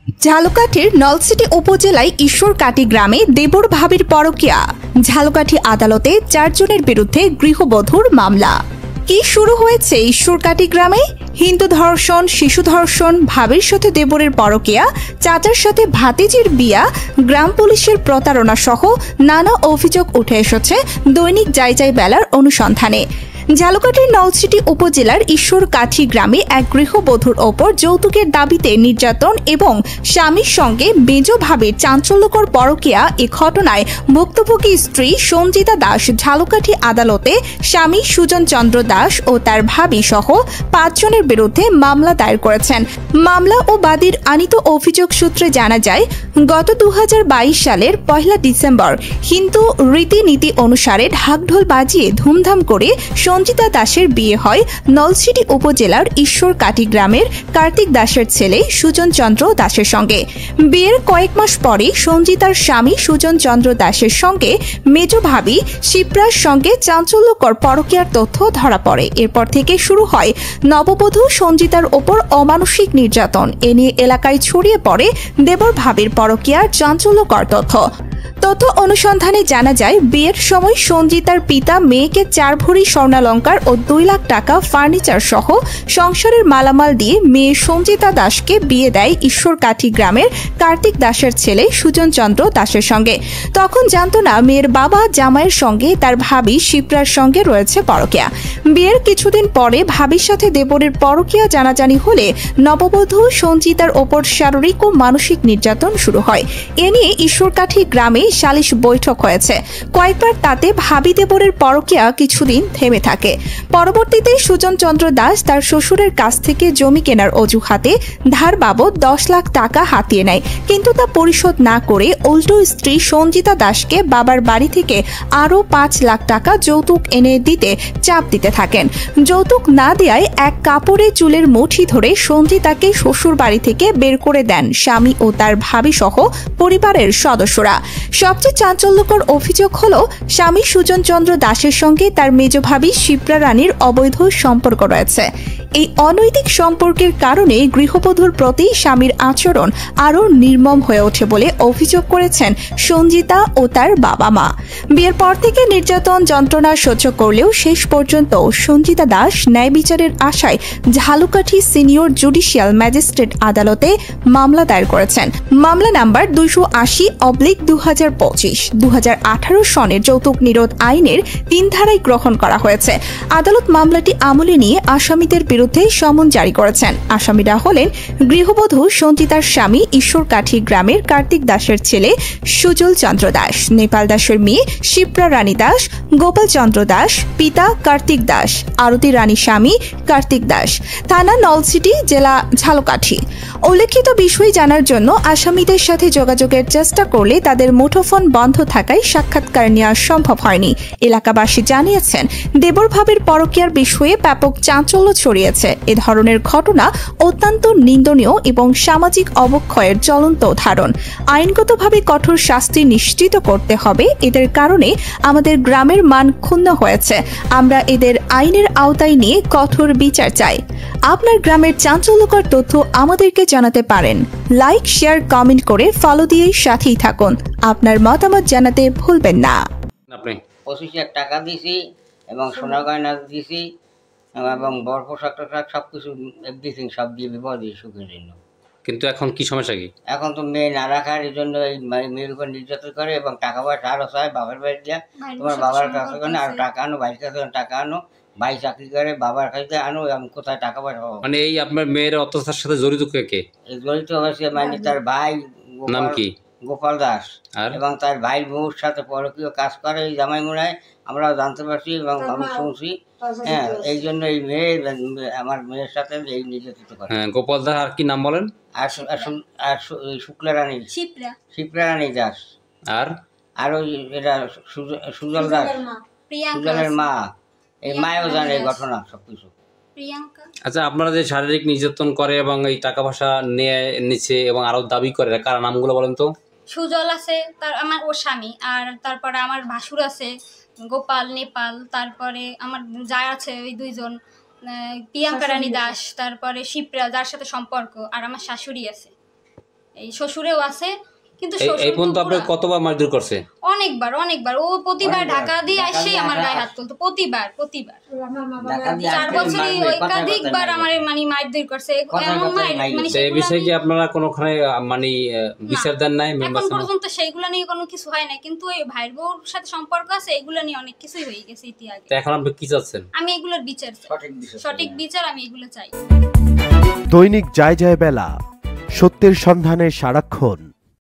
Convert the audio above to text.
ঝালকাঠির নলছিটি উপজেলায় ঈশ্বরকাঠি গ্রামে দেবর ভাবির পরকীয়া। ঝালকাঠি আদালতে 4 জনের বিরুদ্ধে গৃহবধূর মামলা। কি শুরু হয়েছে ঈশ্বরকাঠি গ্রামে? হিন্দু ধর্ষণ, শিশু ধর্ষণ, ভাবির সাথে দেবরের পরকীয়া, চাচার সাথে ভাতিজির বিয়া, গ্রাম পুলিশের প্রতারণা সহ নানা অভিযোগ উঠে এসেছে দৈনিক যাই বেলার অনুসন্ধানে। ঝালকাঠির নলছিটি উপজেলার ঈশ্বরকাঠি গ্রামে এক গৃহবধূর ওপর যৌতুকের দাবিতে নির্যাতন এবং স্বামীর সঙ্গে মেজ ভাবির চাঞ্চল্যকর পরকীয়া এ ঘটনায় ভুক্তভোগী স্ত্রী সঞ্জিতা দাস ঝালকাঠি আদালতে স্বামী সুজন চন্দ্র দাস ও তার ভাবি সহ 5 জনের বিরুদ্ধে মামলা দায়ের করেছেন। মামলা ও বাদীর আনিত অভিযোগ সূত্রে জানা যায়, গত 2022 সালের 1 ডিসেম্বর হিন্দু রীতিনীতি অনুসারে ঢাকঢোল বাজিয়ে ধুমধাম করে সঞ্জিতা দাসের বিয়ে হয় নলছিটি উপজেলার ঈশ্বরকাঠি গ্রামের কার্তিক দাসের ছেলে সুজন চন্দ্র দাসের সঙ্গে। বিয়ের কয়েক মাস পরে সঞ্জিতার স্বামী সুজন চন্দ্র দাসের সঙ্গে মেজ ভাবি শিপ্রার সঙ্গে চাঞ্চল্যকর পরকীয়ার তথ্য ধরা পড়ে। এরপর থেকে শুরু হয় নববধূ সঞ্জিতার ওপর অমানসিক নির্যাতন। এ নিয়ে এলাকায় ছড়িয়ে পড়ে দেবর ভাবির পরকীয়ার চাঞ্চল্যকর তথ্য অনুসন্ধানে জানা যায়, বিয়ের সময় সঞ্জিতার পিতা মেয়েকে 4 ভরি স্বর্ণালঙ্কার ও 2 লাখ টাকা ফার্নিচার সহ সংসারের মালামাল দিয়ে মেয়ে সঞ্জিতা দাসকে বিয়ে দেয় ঈশ্বরকাঠি গ্রামের কার্তিক দাসের ছেলে সুজন চন্দ্র দাসের সঙ্গে। তখন জানত না মেয়ের বাবা জামাইয়ের সঙ্গে তার ভাবি শিপ্রার সঙ্গে রয়েছে পরকীয়া। বিয়ের কিছুদিন পরে ভাবির সাথে দেবরের পরকীয়া জানাজানি হলে নববধূ সঞ্জিতার ওপর শারীরিক ও মানসিক নির্যাতন শুরু হয়। এ নিয়ে ঈশ্বরকাঠি গ্রামে সালিশ বৈঠক হয়েছে। কয়েকবার তাতে ভাবি দেবরের পরকীয়া কিছুদিন থেমে থাকে। পরবর্তীতে সুজন চন্দ্র দাস তার শ্বশুরের কাছ থেকে জমি কেনার অজুহাতে ধার বাবদ 10 লাখ টাকা হাতিয়ে নেয়, কিন্তু তা পরিশোধ না করে উল্টো স্ত্রী সঞ্জিতা দাসকে বাবার বাড়ি থেকে আরও 5 লাখ টাকা যৌতুক এনে দিতে চাপ দিতে থাকেন। যৌতুক না দেওয়ায় এক কাপড়ে চুলের মুঠি ধরে সঞ্জিতাকে শ্বশুর বাড়ি থেকে বের করে দেন স্বামী ও তার ভাবি সহ পরিবারের সদস্যরা। সবচেয়ে চাঞ্চল্যকর অভিযোগ হলো, স্বামী সুজন চন্দ্র দাসের সঙ্গে তার মেজ ভাবি শিপ্রা রানীর অবৈধ সম্পর্ক রয়েছে। এই অনৈতিক সম্পর্কের কারণে গৃহবধূর প্রতি স্বামীর আচরণ আরও নির্মম হয়ে ওঠে বলে অভিযোগ করেছেন সঞ্জিতা ও তার বাবা মা। বিয়ের পর থেকে নির্যাতন যন্ত্রণা সহ্য করলেও শেষ পর্যন্ত সঞ্জিতা দাস ন্যায় বিচারের আশায় ঝালকাঠি সিনিয়র জুডিশিয়াল ম্যাজিস্ট্রেট আদালতে মামলা দায়ের করেছেন। মামলা নাম্বার 280/2025 2018 সনের যৌতুক নিরোধ আইনের 3 ধারায় গ্রহণ করা হয়েছে। আদালত মামলাটি আমলে নিয়ে আসামিদের বিরুদ্ধে সমন জারি করেছেন। আসামিরা হলেন গৃহবধূ সঞ্জিতার স্বামী ঈশ্বরকাঠি গ্রামের কার্তিক দাসের ছেলে সুজল চন্দ্র দাস, নেপাল দাসের মেয়ে শিপ্রা রানী দাস, গোপাল চন্দ্র দাস পিতা কার্তিক দাস, আরতি রানী স্বামী কার্তিক দাস, থানা নলছিটি, জেলা ঝালকাঠি। উল্লেখিত বিষয় জানার জন্য আসামিদের সাথে যোগাযোগের চেষ্টা করলে তাদের মুঠোফোন বন্ধ থাকায় সাক্ষাৎকার নেওয়া সম্ভব হয়নি। এলাকাবাসী জানিয়েছেন, দেবর ভাবির পরকীয়ার বিষয়ে ব্যাপক চাঞ্চল্য ছড়িয়েছে। এ ধরনের ঘটনা অত্যন্ত নিন্দনীয় এবং সামাজিক অবক্ষয়ের জ্বলন্ত উদাহরণ। আইনগতভাবে কঠোর শাস্তি নিশ্চিত করতে হবে। এদের কারণে আমাদের গ্রামের মান ক্ষুণ্ণ হয়েছে। আমরা এদের আইনের আওতায় নিয়ে কঠোর বিচার চাই। আপনার গ্রামের চাঞ্চল্যকর তথ্য আমাদেরকে জানাতে পারেন। লাইক, শেয়ার, কমেন্ট করে ফলো দিয়ে সাথেই থাকুন। আপনার মতামত জানাতে ভুলবেন না। আপনি 25,000 টাকা দিছি এবং সোনা গয়না দিছি এবং বর পোশাক টোশাক সব কিছু দিয়েছি, সব দিয়ে বিপদ দিয়ে সুখের জন্য। কিন্তু এখন কি সমস্যা? কি এখন তো মেয়ে না রাখার এই জন্য এই মেয়ের উপর নির্যাতন করে এবং টাকা পয়সা আরো চায় বাবার বাড়ি দিয়া। তোমার বাবার কাছে আরো টাকা আনো, ভাইয়ের কাছে টাকা আনো, ভাই চাকরি করে বাবার কাছে আনো, আমি কোথায় টাকা পয়সা পাবো? মানে এই আপনার মেয়ের অত্যাচারের সাথে জড়িত কে? এই জড়িত হয়েছে মানে তার ভাই নাম কি? গোপাল দাস, এবং তার ভাই বউর সাথে পরকীয় কাজ করে এই জামাই মোড়ায়, আমরাও জানতে পারছি এবং আমি শুনছি। হ্যাঁ, এই জন্য এই মেয়ে আমার মেয়ের সাথে এই নির্যাতিত করে। হ্যাঁ, গোপাল দাস। আর কি নাম বলেন? আর শুক্লা রানী, শিপ্রা রানী দাস, আর ওই এটা সুজল দাস, সুজলের মা। এই মায়েও জানে এই ঘটনা সবকিছু। আচ্ছা, আপনারা যে শারীরিক নির্যাতন করে এবং এই টাকা পয়সা নিচ্ছে এবং আরো দাবি করে, কার নামগুলো বলেন তো? সুজল আছে, তার আমার ও স্বামী, আর তারপরে আমার ভাসুর আছে গোপাল, নেপাল, তারপরে আমার যা আছে ওই 2 জন প্রিয়াঙ্কা রানী দাস, তারপরে শিপ্রা যার সাথে সম্পর্ক, আর আমার শাশুড়ি আছে। এই শ্বশুরেও আছে, কিন্তু এই শ্বশুর পর্যন্ত তো আপনাকে পুরা- কতবার মারধর করছে? অনেকবার ও প্রতিবার ঢাকা দিয়ে আসেই আমার গায়ে হাত তুলতো, প্রতিবার ঢাকা দিয়ে 4 আসলে বছরই মারবে, কথায় একাধিকবার কথায় আমার মারবে। মানে মারধর করছে, কথায় এমন কথায় মার মানে তো এই সেগুলো বিষয়ে কি আমি- আপনারা কোনোখানে মানে বিচার দেন নাই মেম্বার এখন পর্যন্ত সেইগুলো নিয়ে কোনো কিছু হয় না, কিন্তু ওই ভাইয়ের বউর সাথে সম্পর্ক আছে, এগুলো নিয়ে অনেক কিছুই হয়ে গেছে ইতিহাসে। তো এখন আপনি কি চাচ্ছেন? আমি এগুলোর বিচার চাই, সঠিক বিষয়। সঠিক বিচার আমি এগুলো চাই। দৈনিক যায় যায় বেলা, সত্যের সন্ধানে সারাক্ষণ।